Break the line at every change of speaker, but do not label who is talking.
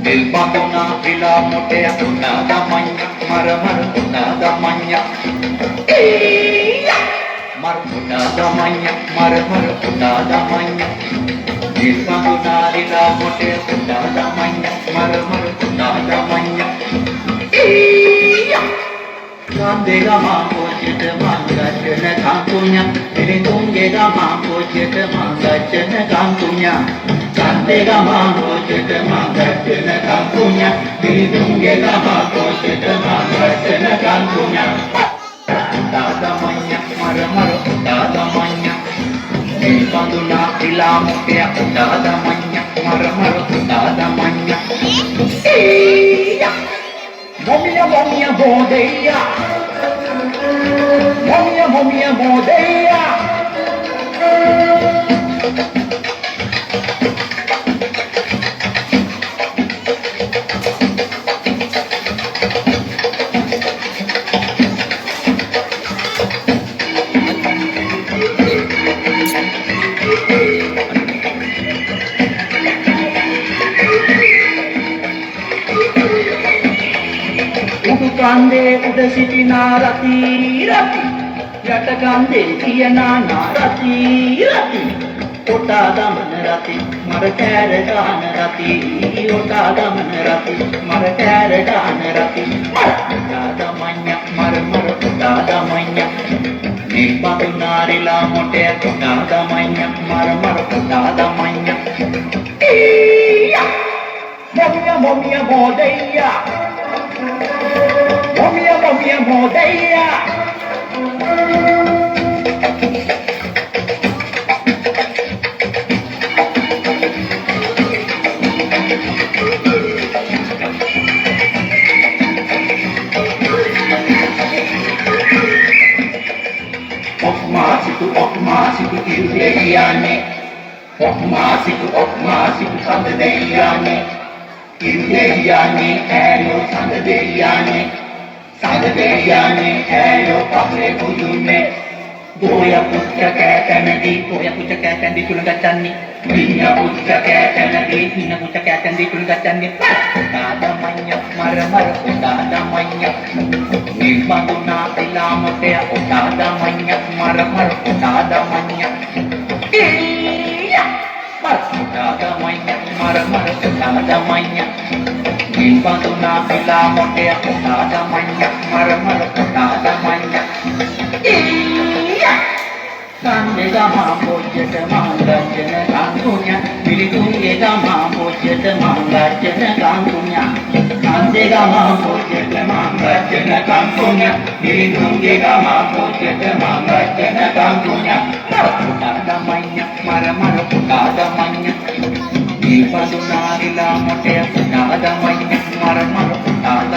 Banduna vila motea una da magna, mar una da magna. Mar una da magna, mar una da magna. Banduna vila motea una da magna, mar una da magna. Kandega mambo chete manga chene kampunya, Dilitungega mambo chete manga chene kampunya. Kandega mambo chete manga chene kampunya, Dilitungega mambo chete manga chene kampunya. Dada manya, mar dada manya. Banduna vila motea dada manya, mar dada manya. Momia, momia, bodeia. Momia, momia, bodeia. Kande uda sitina rati rati, yata kande tiyana na rati rati. Ota daman rati, mar kare gan rati. Ota daman rati, mar kare gan rati. Ota damanya, mar ota damanya. Banduna rila mote ota damanya, mar ota damanya. Momia, momia, modeia. Momia, momia, modeia. Okmasiku ildeiyane. Okmasiku sandeiyane. Ildeiyane, ayo sandeiyane. Sandeiyane, ayo patre bujune. Goya pucca ketani tulungacanni. Minna pucca ketani tulungacanni. Dada manya, mar dada manya. Banduna vila motea dada manya, mar dada manya. Dada manya, mar dada manya. Banduna vila motea dada manya, mar dada manya. Kandega mambo chete manga chene kampunya, Dilitungega mambo chete manga chene kampunya. Kandega mambo chete manga chene kampunya, Dilitungega mambo chete manga chene kampunya. Dada manya, mar dada manya. Banduna vila motea dada manya, mar dada